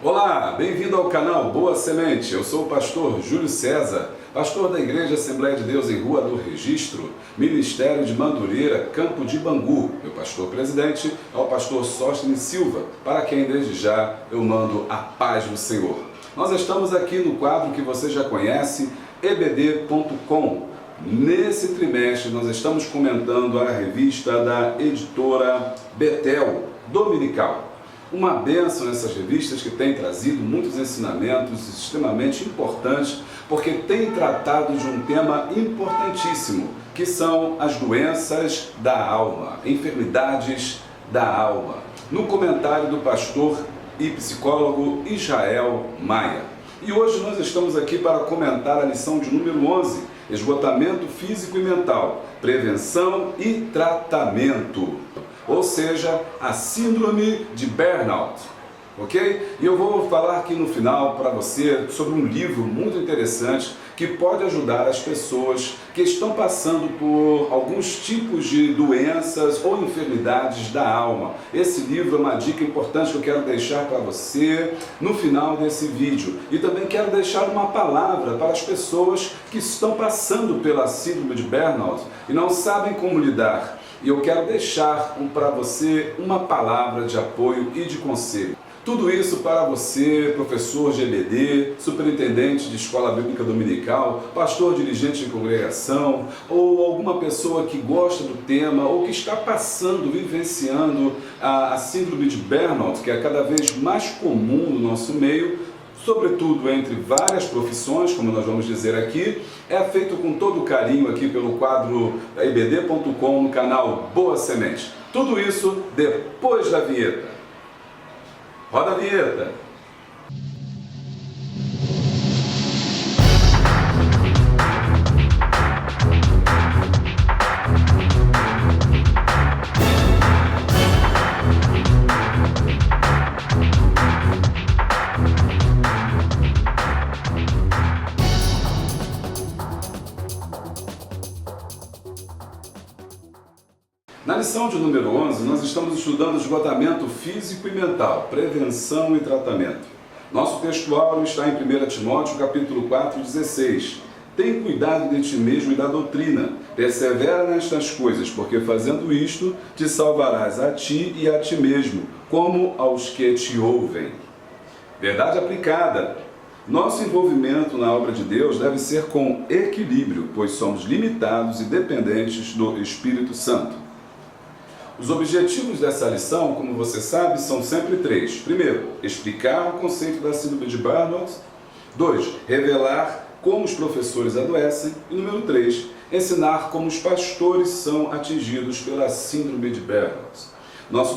Olá, bem-vindo ao canal Boa Semente. Eu sou o pastor Júlio César, pastor da Igreja Assembleia de Deus em Rua do Registro, Ministério de Mandureira, Campo de Bangu. Meu pastor presidente é o pastor Sóstenes Silva, para quem desde já eu mando a paz do Senhor. Nós estamos aqui no quadro que você já conhece, ebd.com. Nesse trimestre nós estamos comentando a revista da editora Betel, Dominical. Uma bênção nessas revistas que tem trazido muitos ensinamentos extremamente importantes, porque tem tratado de um tema importantíssimo, que são as doenças da alma, enfermidades da alma. No comentário do pastor e psicólogo Israel Maia. E hoje nós estamos aqui para comentar a lição de número 11, esgotamento físico e mental, prevenção e tratamento. Ou seja, a síndrome de burnout, ok? E eu vou falar aqui no final para você sobre um livro muito interessante que pode ajudar as pessoas que estão passando por alguns tipos de doenças ou enfermidades da alma. Esse livro é uma dica importante que eu quero deixar para você no final desse vídeo. E também quero deixar uma palavra para as pessoas que estão passando pela síndrome de burnout e não sabem como lidar. E eu quero deixar para você uma palavra de apoio e de conselho. Tudo isso para você, professor de EBD, superintendente de escola bíblica dominical, pastor dirigente de congregação, ou alguma pessoa que gosta do tema, ou que está passando, vivenciando a síndrome de burnout, que é cada vez mais comum no nosso meio, sobretudo entre várias profissões, como nós vamos dizer aqui. É feito com todo carinho aqui pelo quadro ebd.com no canal Boa Semente. Tudo isso depois da vinheta. Roda a vinheta! Na lição de número 11, nós estamos estudando esgotamento físico e mental, prevenção e tratamento. Nosso textual está em 1 Timóteo, capítulo 4, 16. Tem cuidado de ti mesmo e da doutrina, persevera nestas coisas, porque fazendo isto, te salvarás a ti e a ti mesmo, como aos que te ouvem. Verdade aplicada. Nosso envolvimento na obra de Deus deve ser com equilíbrio, pois somos limitados e dependentes do Espírito Santo. Os objetivos dessa lição, como você sabe, são sempre três. Primeiro, explicar o conceito da síndrome de burnout. 2, revelar como os professores adoecem. E número 3, ensinar como os pastores são atingidos pela síndrome de burnout. Nosso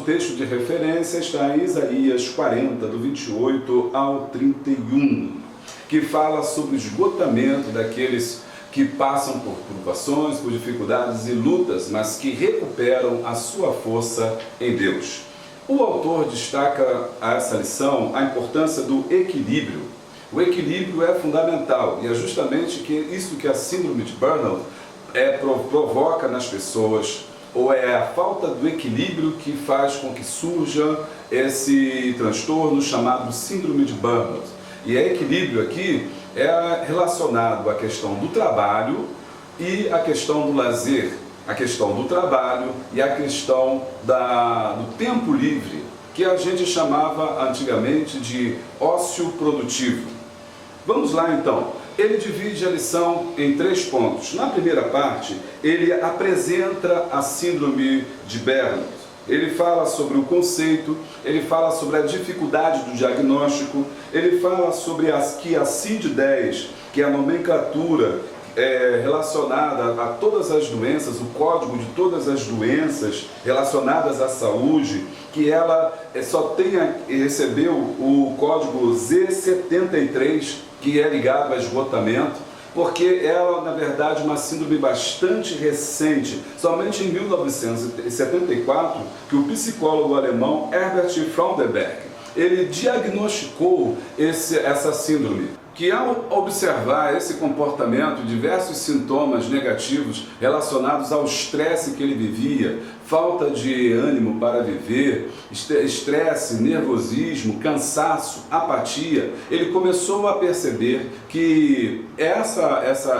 texto de referência está em Isaías 40, do 28 ao 31, que fala sobre o esgotamento daqueles que passam por provações, por dificuldades e lutas, mas que recuperam a sua força em Deus. O autor destaca a essa lição a importância do equilíbrio. O equilíbrio é fundamental e é justamente isso que a síndrome de burnout provoca nas pessoas, ou é a falta do equilíbrio que faz com que surja esse transtorno chamado síndrome de burnout. E equilíbrio aqui é relacionado à questão do trabalho e à questão do lazer, a questão do trabalho e a questão do tempo livre, que a gente chamava antigamente de ócio produtivo. Vamos lá então. Ele divide a lição em 3 pontos. Na primeira parte, ele apresenta a síndrome de burnout. Ele fala sobre o conceito, ele fala sobre a dificuldade do diagnóstico, ele fala sobre a CID-10, que é a nomenclatura relacionada a todas as doenças, o código de todas as doenças relacionadas à saúde, que ela recebeu o código Z73, que é ligado a esgotamento, porque ela, na verdade, é uma síndrome bastante recente. Somente em 1974, que o psicólogo alemão Herbert Freudenberg, ele diagnosticou essa síndrome. que ao observar esse comportamento, diversos sintomas negativos relacionados ao estresse que ele vivia, falta de ânimo para viver, estresse, nervosismo, cansaço, apatia, ele começou a perceber que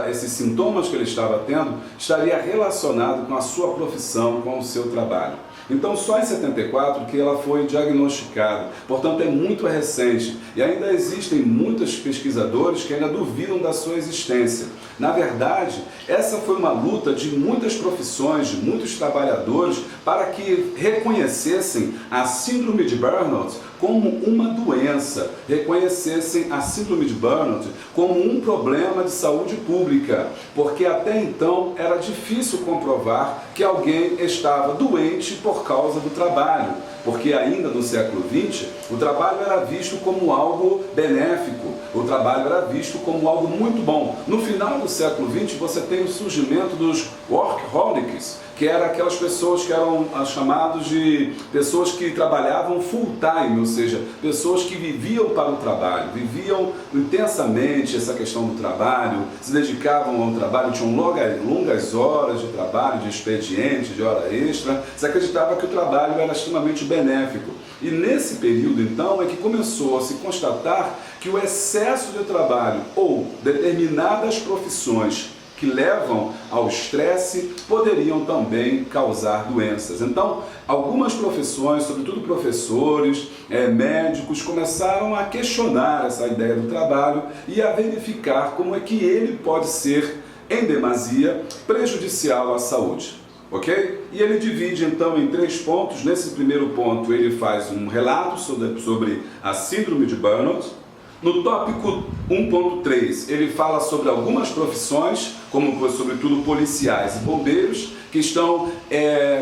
esses sintomas que ele estava tendo estaria relacionado com a sua profissão, com o seu trabalho. Então, só em 74 que ela foi diagnosticada, portanto é muito recente e ainda existem muitos pesquisadores que ainda duvidam da sua existência. Na verdade, essa foi uma luta de muitas profissões, de muitos trabalhadores, para que reconhecessem a síndrome de burnout como uma doença, reconhecessem a síndrome de burnout como um problema de saúde pública, porque até então era difícil comprovar que alguém estava doente por causa do trabalho, porque ainda no século XX o trabalho era visto como algo benéfico, o trabalho era visto como algo muito bom. No final do século XX você tem o surgimento dos workaholics, que eram aquelas pessoas que eram chamadas de pessoas que trabalhavam full time, ou seja, pessoas que viviam para o trabalho, viviam intensamente essa questão do trabalho, se dedicavam ao trabalho, tinham longas horas de trabalho, de expediente, de hora extra, se acreditava que o trabalho era extremamente benéfico. E nesse período, então, é que começou a se constatar que o excesso de trabalho ou determinadas profissões que levam ao estresse poderiam também causar doenças. Então, algumas profissões, sobretudo professores, médicos, começaram a questionar essa ideia do trabalho e a verificar como é que ele pode ser, em demasia, prejudicial à saúde. Ok? E ele divide então em 3 pontos. Nesse primeiro ponto ele faz um relato sobre a síndrome de burnout. No tópico 1.3 ele fala sobre algumas profissões, como sobretudo policiais e bombeiros, que estão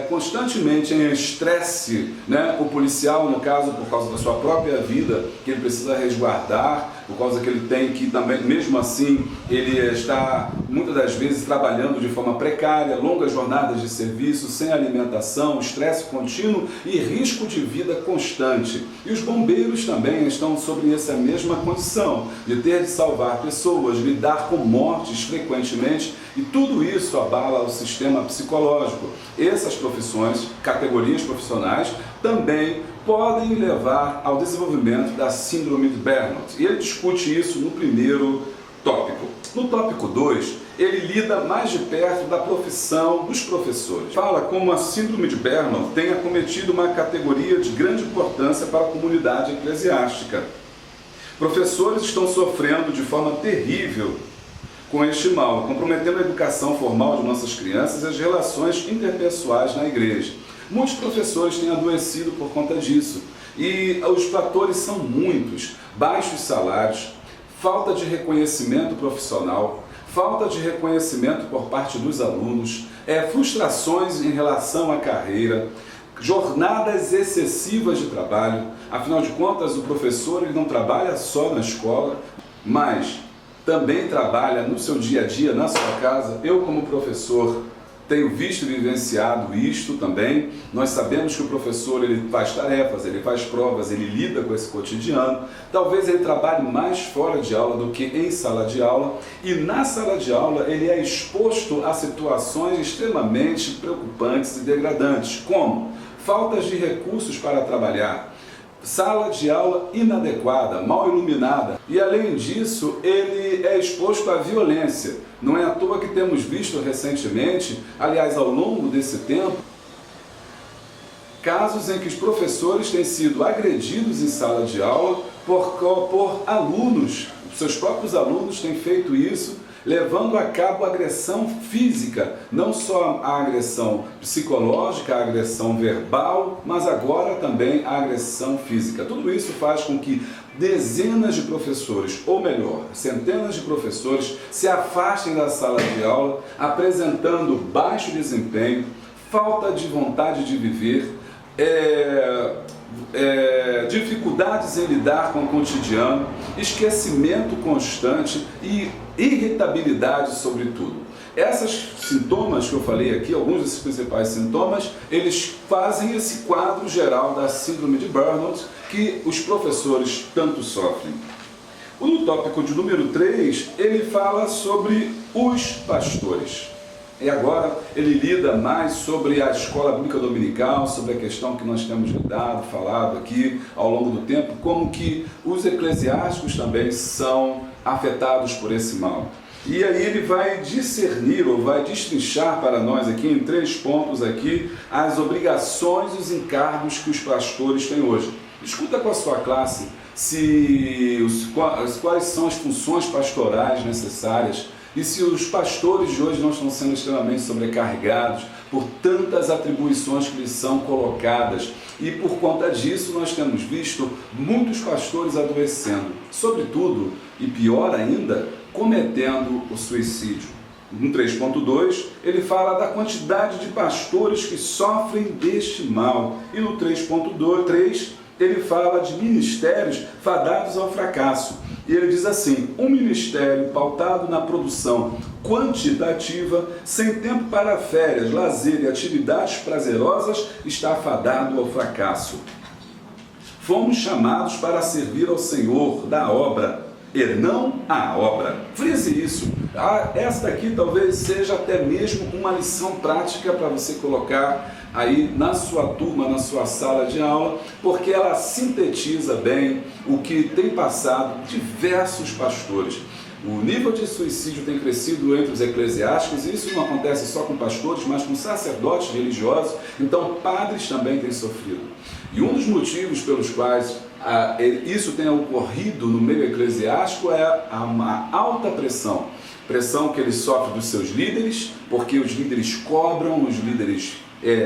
constantemente em estresse, né? O policial, no caso, por causa da sua própria vida, que ele precisa resguardar, por causa que ele tem que também, mesmo assim, ele está muitas das vezes trabalhando de forma precária, longas jornadas de serviço, sem alimentação, estresse contínuo e risco de vida constante. E os bombeiros também estão sob essa mesma condição, de ter de salvar pessoas, lidar com mortes frequentemente, e tudo isso abala o sistema psicológico. Essas profissões, categorias profissionais, também podem levar ao desenvolvimento da síndrome de burnout. E ele discute isso no primeiro tópico. No tópico 2, ele lida mais de perto da profissão dos professores. Fala como a síndrome de burnout tem acometido uma categoria de grande importância para a comunidade eclesiástica. Professores estão sofrendo de forma terrível com este mal, comprometendo a educação formal de nossas crianças e as relações interpessoais na igreja. Muitos professores têm adoecido por conta disso e os fatores são muitos: baixos salários, falta de reconhecimento profissional, falta de reconhecimento por parte dos alunos, frustrações em relação à carreira, jornadas excessivas de trabalho. Afinal de contas, o professor ele não trabalha só na escola, mas também trabalha no seu dia a dia, na sua casa. Eu, como professor, tenho visto e vivenciado isto também. Nós sabemos que o professor ele faz tarefas, ele faz provas, ele lida com esse cotidiano. Talvez ele trabalhe mais fora de aula do que em sala de aula. E na sala de aula ele é exposto a situações extremamente preocupantes e degradantes, como faltas de recursos para trabalhar, sala de aula inadequada, mal iluminada, e além disso ele é exposto à violência. Não é à toa que temos visto recentemente, aliás ao longo desse tempo, casos em que os professores têm sido agredidos em sala de aula por alunos. Seus próprios alunos têm feito isso, levando a cabo agressão física, não só a agressão psicológica, a agressão verbal, mas agora também a agressão física. Tudo isso faz com que dezenas de professores, ou melhor, centenas de professores, se afastem da sala de aula, apresentando baixo desempenho, falta de vontade de viver, dificuldades em lidar com o cotidiano, esquecimento constante e irritabilidade sobretudo. Esses sintomas que eu falei aqui, alguns desses principais sintomas, eles fazem esse quadro geral da síndrome de burnout que os professores tanto sofrem. No tópico de número 3, ele fala sobre os pastores. E agora ele lida mais sobre a escola bíblica dominical, sobre a questão que nós temos falado aqui ao longo do tempo, como que os eclesiásticos também são afetados por esse mal. E aí ele vai discernir, ou vai destrinchar para nós aqui, em 3 pontos aqui, as obrigações e os encargos que os pastores têm hoje. Discuta com a sua classe quais são as funções pastorais necessárias e se os pastores de hoje não estão sendo extremamente sobrecarregados por tantas atribuições que lhes são colocadas. E por conta disso nós temos visto muitos pastores adoecendo, sobretudo, e pior ainda, cometendo o suicídio. No 3.2, ele fala da quantidade de pastores que sofrem deste mal. E no 3.3, ele fala de ministérios fadados ao fracasso. E ele diz assim: um ministério pautado na produção quantitativa, sem tempo para férias, lazer e atividades prazerosas, está fadado ao fracasso. Fomos chamados para servir ao Senhor da obra, e não a obra. Frise isso. Esta aqui talvez seja até mesmo uma lição prática para você colocar aí na sua turma, na sua sala de aula, porque ela sintetiza bem o que tem passado diversos pastores. O nível de suicídio tem crescido entre os eclesiásticos, e isso não acontece só com pastores, mas com sacerdotes religiosos, então padres também têm sofrido. E um dos motivos pelos quais isso tem ocorrido no meio eclesiástico é uma alta pressão que ele sofre dos seus líderes, porque os líderes cobram, os líderes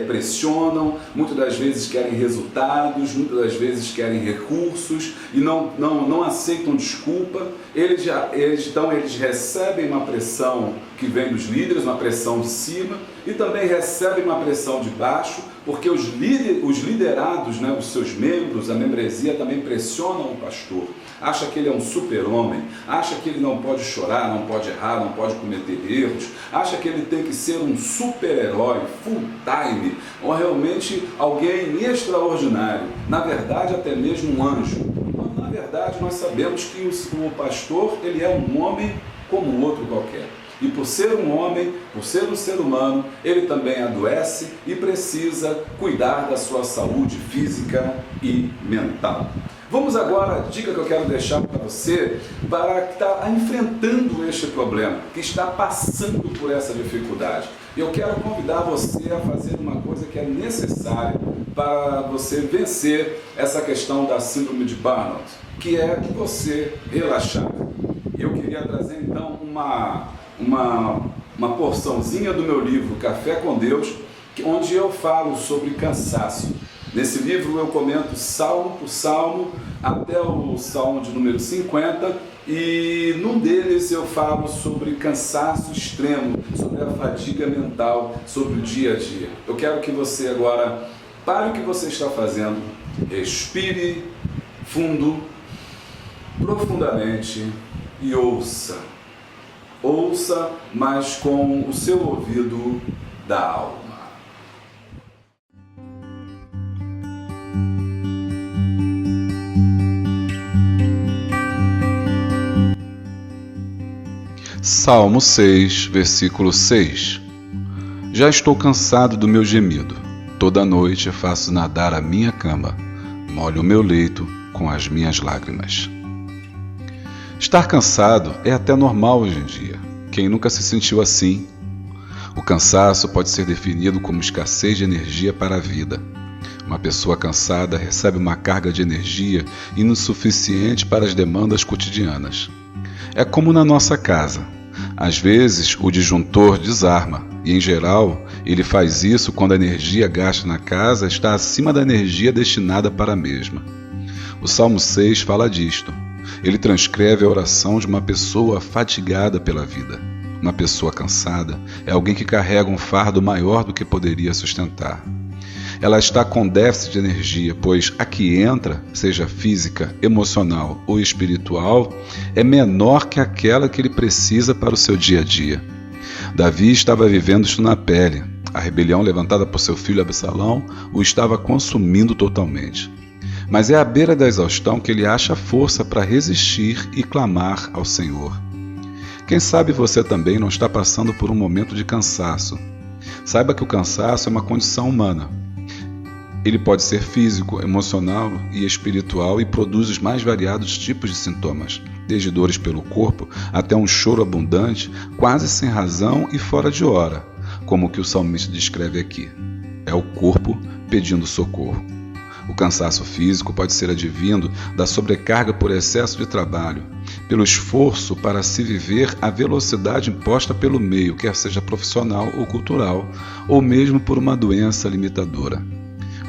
pressionam, muitas das vezes querem resultados, muitas das vezes querem recursos e não aceitam desculpa. Eles recebem uma pressão que vem dos líderes, uma pressão de cima, e também recebem uma pressão de baixo, porque os liderados, os seus membros, a membresia também pressionam o pastor. Acha que ele é um super-homem, acha que ele não pode chorar, não pode errar, não pode cometer erros, acha que ele tem que ser um super-herói, full-time, ou realmente alguém extraordinário, na verdade até mesmo um anjo. Mas, na verdade, nós sabemos que o pastor, ele é um homem como outro qualquer. E por ser um homem, por ser um ser humano, ele também adoece e precisa cuidar da sua saúde física e mental. Vamos agora à dica que eu quero deixar para você, para que está enfrentando este problema, que está passando por essa dificuldade. Eu quero convidar você a fazer uma coisa que é necessária para você vencer essa questão da síndrome de burnout, que é você relaxar. Eu queria trazer então uma porçãozinha do meu livro Café com Deus, onde eu falo sobre cansaço. Nesse livro eu comento salmo por salmo, até o salmo de número 50, e num deles eu falo sobre cansaço extremo, sobre a fadiga mental, sobre o dia a dia. Eu quero que você agora pare o que você está fazendo, respire fundo, profundamente e ouça. Ouça, mas com o seu ouvido da alma. Salmo 6, versículo 6. Já estou cansado do meu gemido. Toda noite faço nadar a minha cama. Molho o meu leito com as minhas lágrimas. Estar cansado é até normal hoje em dia. Quem nunca se sentiu assim? O cansaço pode ser definido como escassez de energia para a vida. Uma pessoa cansada recebe uma carga de energia insuficiente para as demandas cotidianas. É como na nossa casa. Às vezes, o disjuntor desarma, e em geral, ele faz isso quando a energia gasta na casa está acima da energia destinada para a mesma. O Salmo 6 fala disto. Ele transcreve a oração de uma pessoa fatigada pela vida. Uma pessoa cansada é alguém que carrega um fardo maior do que poderia sustentar. Ela está com déficit de energia, pois a que entra, seja física, emocional ou espiritual, é menor que aquela que ele precisa para o seu dia a dia. Davi estava vivendo isto na pele. A rebelião levantada por seu filho Absalão o estava consumindo totalmente. mas é à beira da exaustão que ele acha força para resistir e clamar ao Senhor. Quem sabe você também não está passando por um momento de cansaço. Saiba que o cansaço é uma condição humana. Ele pode ser físico, emocional e espiritual e produz os mais variados tipos de sintomas, desde dores pelo corpo até um choro abundante, quase sem razão e fora de hora, como o que o salmista descreve aqui. É o corpo pedindo socorro. O cansaço físico pode ser advindo da sobrecarga por excesso de trabalho, pelo esforço para se viver à velocidade imposta pelo meio, quer seja profissional ou cultural, ou mesmo por uma doença limitadora.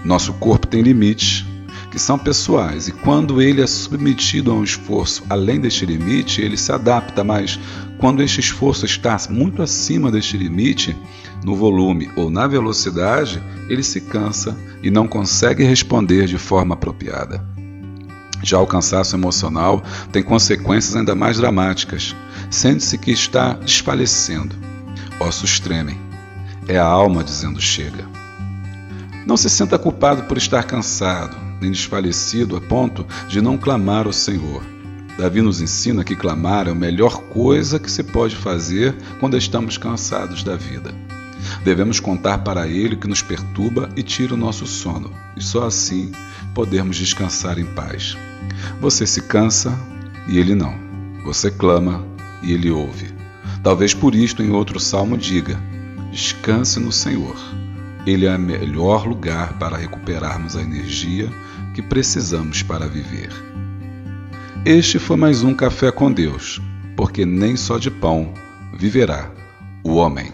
Nosso corpo tem limites, que são pessoais, e quando ele é submetido a um esforço além deste limite, ele se adapta, mas quando este esforço está muito acima deste limite, no volume ou na velocidade, ele se cansa e não consegue responder de forma apropriada. Já o cansaço emocional tem consequências ainda mais dramáticas. Sente-se que está desfalecendo. Ossos tremem. É a alma dizendo chega. Não se sinta culpado por estar cansado, nem desfalecido a ponto de não clamar ao Senhor. Davi nos ensina que clamar é a melhor coisa que se pode fazer quando estamos cansados da vida. Devemos contar para Ele o que nos perturba e tira o nosso sono, e só assim podermos descansar em paz. Você se cansa e Ele não. Você clama e Ele ouve. Talvez por isto em outro salmo diga: descanse no Senhor. Ele é o melhor lugar para recuperarmos a energia que precisamos para viver. Este foi mais um Café com Deus, porque nem só de pão viverá o homem.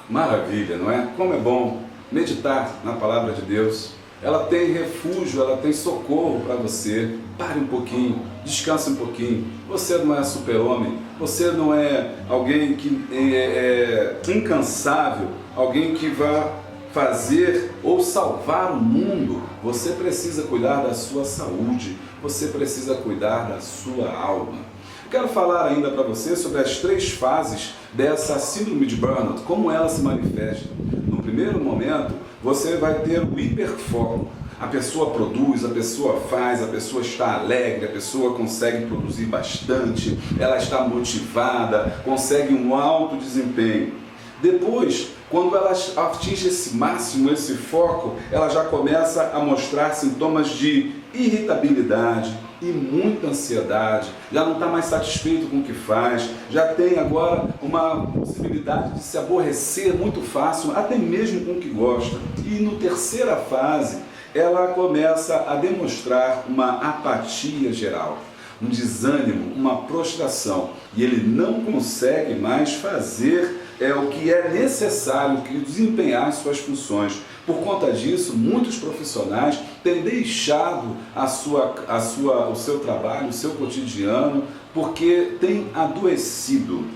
Maravilha, não é? Como é bom meditar na palavra de Deus. Ela tem refúgio, ela tem socorro para você. Pare um pouquinho, descanse um pouquinho. Você não é super-homem, você não é alguém que é incansável, alguém que vai fazer ou salvar o mundo. Você precisa cuidar da sua saúde, você precisa cuidar da sua alma. Quero falar ainda para você sobre as 3 fases dessa síndrome de burnout, como ela se manifesta. No primeiro momento, você vai ter o hiperfoco. A pessoa produz, a pessoa faz, a pessoa está alegre, a pessoa consegue produzir bastante, ela está motivada, consegue um alto desempenho. Depois, quando ela atinge esse máximo, esse foco, ela já começa a mostrar sintomas de irritabilidade e muita ansiedade, já não está mais satisfeito com o que faz, já tem agora uma possibilidade de se aborrecer muito fácil, até mesmo com o que gosta. E no terceira fase, ela começa a demonstrar uma apatia geral, um desânimo, uma prostração, e ele não consegue mais fazer o que é necessário, que desempenhar suas funções. Por conta disso, muitos profissionais têm deixado o seu trabalho, o seu cotidiano, porque têm adoecido.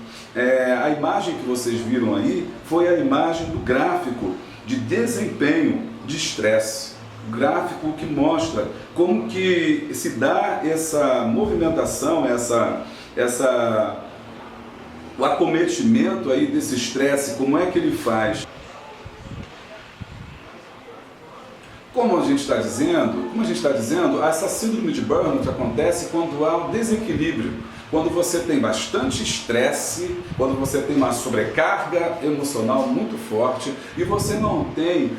A imagem que vocês viram aí foi a imagem do gráfico de desempenho de estresse. O gráfico que mostra como que se dá essa movimentação, o acometimento aí desse estresse, como é que ele faz. Como a gente está dizendo, essa síndrome de burnout acontece quando há um desequilíbrio, quando você tem bastante estresse, quando você tem uma sobrecarga emocional muito forte e você não tem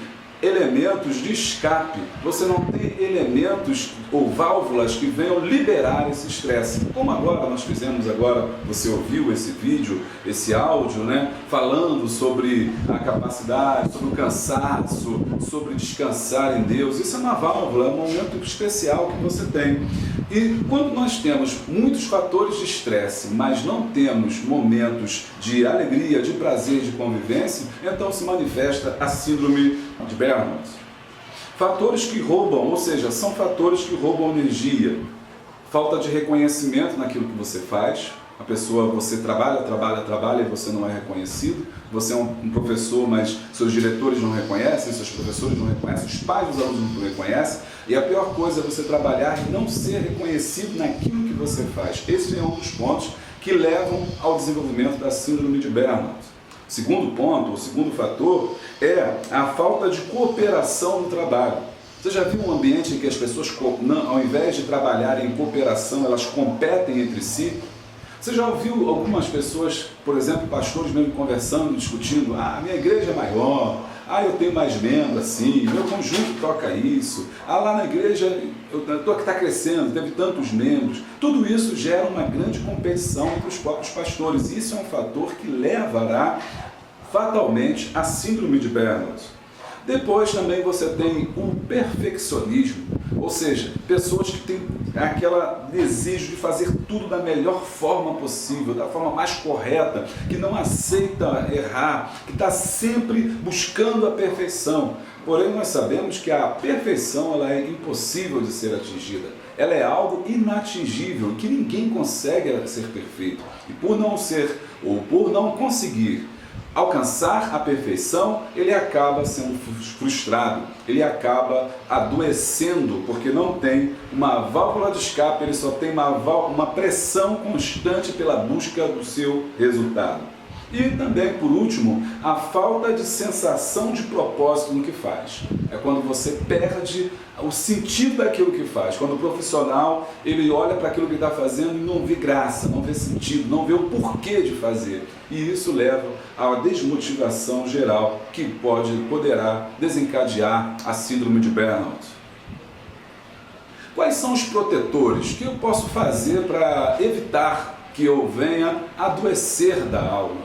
elementos de escape, você não tem elementos ou válvulas que venham liberar esse estresse. Como agora nós fizemos, você ouviu esse vídeo, esse áudio, né, falando sobre a capacidade, sobre o cansaço, sobre descansar em Deus. Isso é uma válvula, é um momento especial que você tem. E quando nós temos muitos fatores de estresse, mas não temos momentos de alegria, de prazer, de convivência, então se manifesta a síndrome de burnout. Fatores que roubam, ou seja, são fatores que roubam energia. Falta de reconhecimento naquilo que você faz. A pessoa, você trabalha e você não é reconhecido. Você é um professor, mas seus diretores não reconhecem, seus professores não reconhecem, os pais dos alunos não reconhecem. E a pior coisa é você trabalhar e não ser reconhecido naquilo que você faz. Esse é um dos pontos que levam ao desenvolvimento da síndrome de burnout. O segundo ponto, o segundo fator, é a falta de cooperação no trabalho. Você já viu um ambiente em que as pessoas, ao invés de trabalharem em cooperação, elas competem entre si? Você já ouviu algumas pessoas, por exemplo, pastores mesmo conversando, discutindo, minha igreja é maior, eu tenho mais membros assim, meu conjunto toca isso, lá na igreja está crescendo, teve tantos membros. Tudo isso gera uma grande competição entre os próprios pastores. Isso é um fator que levará fatalmente à síndrome de burnout. Depois também você tem o perfeccionismo, ou seja, pessoas que têm aquele desejo de fazer tudo da melhor forma possível, da forma mais correta, que não aceita errar, que está sempre buscando a perfeição. Porém, nós sabemos que a perfeição ela é impossível de ser atingida. Ela é algo inatingível, que ninguém consegue ser perfeito. E por não ser, ou por não conseguir alcançar a perfeição, ele acaba sendo frustrado, ele acaba adoecendo, porque não tem uma válvula de escape, ele só tem uma pressão constante pela busca do seu resultado. E também, por último, a falta de sensação de propósito no que faz. É quando você perde o sentido daquilo que faz. Quando o profissional ele olha para aquilo que está fazendo e não vê graça, não vê sentido, não vê o porquê de fazer. E isso leva a uma desmotivação geral que poderá desencadear a síndrome de burnout. Quais são os protetores? O que eu posso fazer para evitar que eu venha adoecer da alma,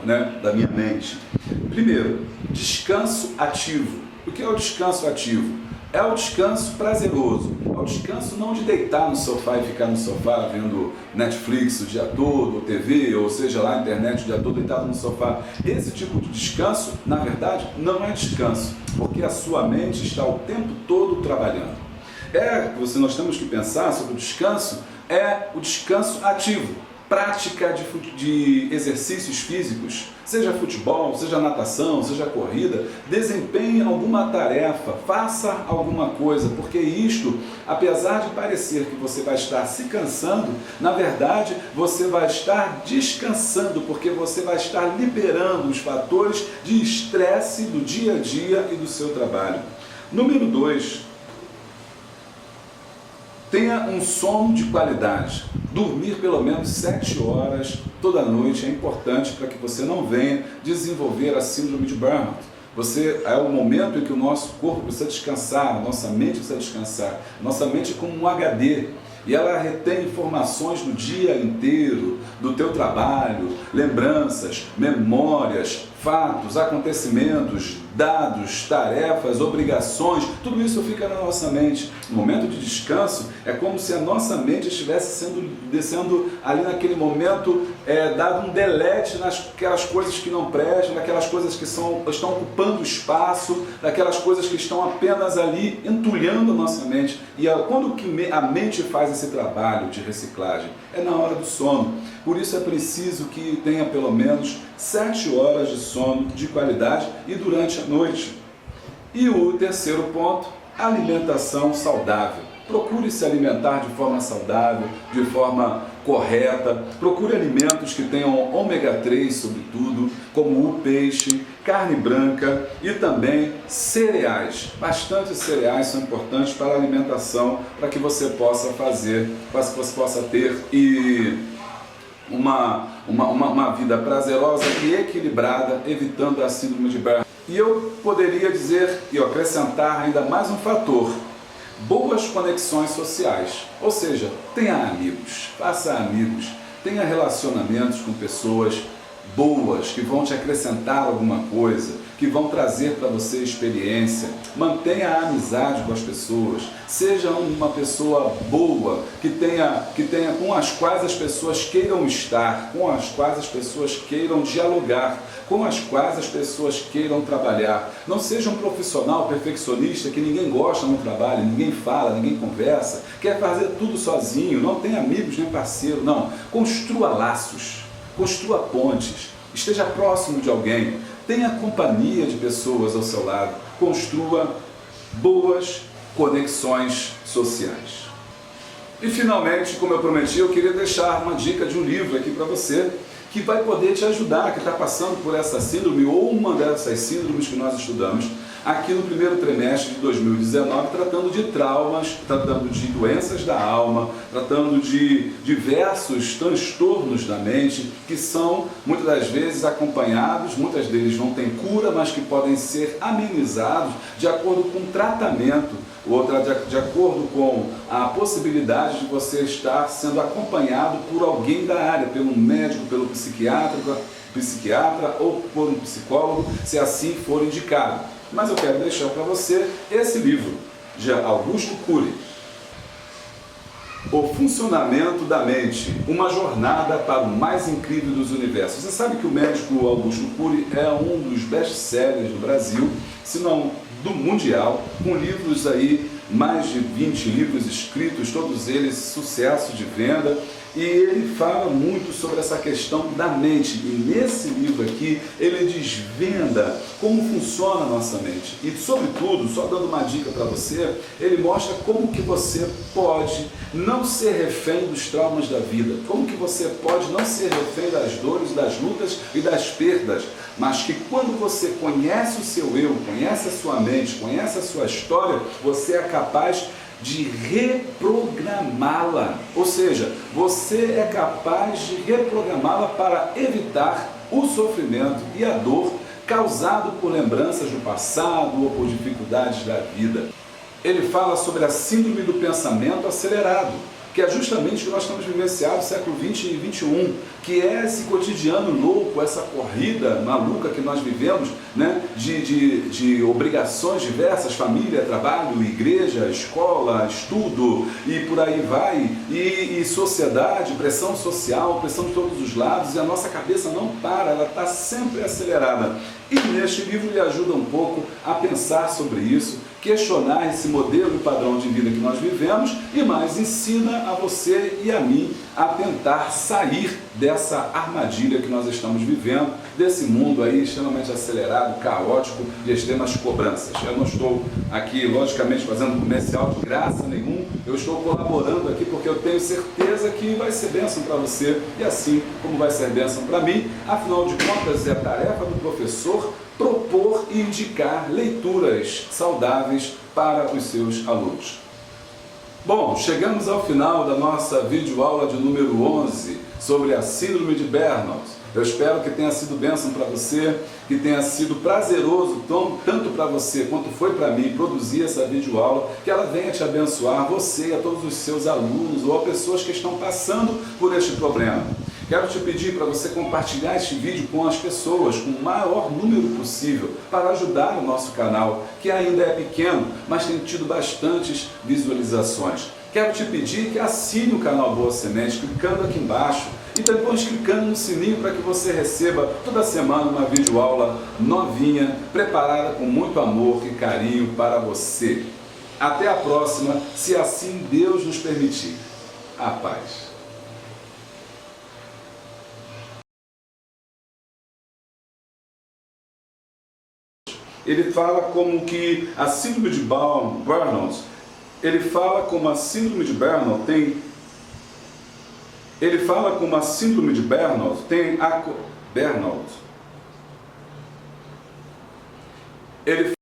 da minha mente? Primeiro, descanso ativo. O que é o descanso ativo? É o descanso prazeroso. É o descanso não de deitar no sofá e ficar no sofá vendo Netflix o dia todo, ou TV, ou seja lá, internet o dia todo deitado no sofá. Esse tipo de descanso, na verdade, não é descanso, porque a sua mente está o tempo todo trabalhando. Nós temos que pensar sobre o descanso, o descanso ativo. Prática de exercícios físicos, seja futebol, seja natação, seja corrida, desempenhe alguma tarefa, faça alguma coisa, porque isto, apesar de parecer que você vai estar se cansando, na verdade você vai estar descansando, porque você vai estar liberando os fatores de estresse do dia a dia e do seu trabalho. Número 2. Tenha um sono de qualidade. Dormir pelo menos 7 horas toda noite é importante para que você não venha desenvolver a síndrome de burnout. É o momento em que o nosso corpo precisa descansar, a nossa mente precisa descansar. Nossa mente é como um HD e ela retém informações do dia inteiro, do teu trabalho, lembranças, memórias, fatos, acontecimentos, dados, tarefas, obrigações, tudo isso fica na nossa mente. No momento de descanso, é como se a nossa mente estivesse descendo ali naquele momento, dado um delete naquelas coisas que não prestam, naquelas coisas que estão ocupando espaço, daquelas coisas que estão apenas ali entulhando a nossa mente. E quando a mente faz esse trabalho de reciclagem? É na hora do sono. Por isso é preciso que tenha pelo menos 7 horas de sono de qualidade e durante a noite. E o terceiro ponto, alimentação saudável. Procure se alimentar de forma saudável, de forma correta. Procure alimentos que tenham ômega 3, sobretudo, como o peixe, carne branca e também cereais. Bastante cereais são importantes para a alimentação, para que você possa ter uma vida prazerosa e equilibrada, evitando a síndrome de burnout. E eu poderia dizer e acrescentar ainda mais um fator: boas conexões sociais, ou seja, tenha amigos, faça amigos, tenha relacionamentos com pessoas boas, que vão te acrescentar alguma coisa, que vão trazer para você experiência. Mantenha a amizade com as pessoas, seja uma pessoa boa, que tenha com as quais as pessoas queiram estar, com as quais as pessoas queiram dialogar, com as quais as pessoas queiram trabalhar. Não seja um profissional perfeccionista que ninguém gosta no trabalho, ninguém fala, ninguém conversa, quer fazer tudo sozinho, não tem amigos nem parceiro, não. Construa laços, construa pontes, esteja próximo de alguém, tenha companhia de pessoas ao seu lado, construa boas conexões sociais. E finalmente, como eu prometi, eu queria deixar uma dica de um livro aqui para você, que vai poder te ajudar, que está passando por essa síndrome ou uma dessas síndromes que nós estudamos, aqui no primeiro trimestre de 2019, tratando de traumas, tratando de doenças da alma, tratando de diversos transtornos da mente, que são muitas das vezes acompanhados, muitas deles não têm cura, mas que podem ser amenizados de acordo com o tratamento, outra de acordo com a possibilidade de você estar sendo acompanhado por alguém da área, pelo médico, pelo psiquiatra ou por um psicólogo, se assim for indicado. Mas eu quero deixar para você esse livro, de Augusto Cury, O Funcionamento da Mente, uma jornada para o mais incrível dos universos. Você sabe que o médico Augusto Cury é um dos best-sellers do Brasil, se não do mundial, com livros aí, mais de 20 livros escritos, todos eles sucesso de venda, e ele fala muito sobre essa questão da mente, e nesse livro aqui ele desvenda como funciona a nossa mente, e sobretudo, só dando uma dica para você, ele mostra como que você pode não ser refém dos traumas da vida, como que você pode não ser refém das dores, das lutas e das perdas, mas que quando você conhece o seu eu, conhece a sua mente, conhece a sua história, você é capaz de reprogramá-la, ou seja, você é capaz de reprogramá-la para evitar o sofrimento e a dor causado por lembranças do passado ou por dificuldades da vida. Ele fala sobre a síndrome do pensamento acelerado, que é justamente o que nós estamos vivenciando no século 20 e 21, que é esse cotidiano louco, essa corrida maluca que nós vivemos, né, de obrigações diversas, família, trabalho, igreja, escola, estudo, e por aí vai, e sociedade, pressão social, pressão de todos os lados, e a nossa cabeça não para, ela está sempre acelerada. E neste livro ele ajuda um pouco a pensar sobre isso, questionar esse modelo e padrão de vida que nós vivemos, e mais, ensina a você e a mim a tentar sair dessa armadilha que nós estamos vivendo, desse mundo aí extremamente acelerado, caótico, de extremas cobranças. Eu não estou aqui, logicamente, fazendo comercial de graça nenhum, eu estou colaborando aqui porque eu tenho certeza que vai ser bênção para você, e assim como vai ser bênção para mim, afinal de contas é a tarefa do professor propor e indicar leituras saudáveis para os seus alunos. Bom, chegamos ao final da nossa videoaula de número 11 sobre a Síndrome de Burnout. Eu espero que tenha sido bênção para você, que tenha sido prazeroso tanto para você quanto foi para mim produzir essa videoaula, que ela venha te abençoar, você e a todos os seus alunos ou a pessoas que estão passando por este problema. Quero te pedir para você compartilhar este vídeo com as pessoas, com o maior número possível, para ajudar o nosso canal, que ainda é pequeno, mas tem tido bastantes visualizações. Quero te pedir que assine o canal Boa Semente, clicando aqui embaixo, e depois clicando no sininho para que você receba toda semana uma videoaula novinha, preparada com muito amor e carinho para você. Até a próxima, se assim Deus nos permitir. A paz. Ele fala como que a síndrome de Burnout, ele fala como a síndrome de Burnout tem Burnout. Ele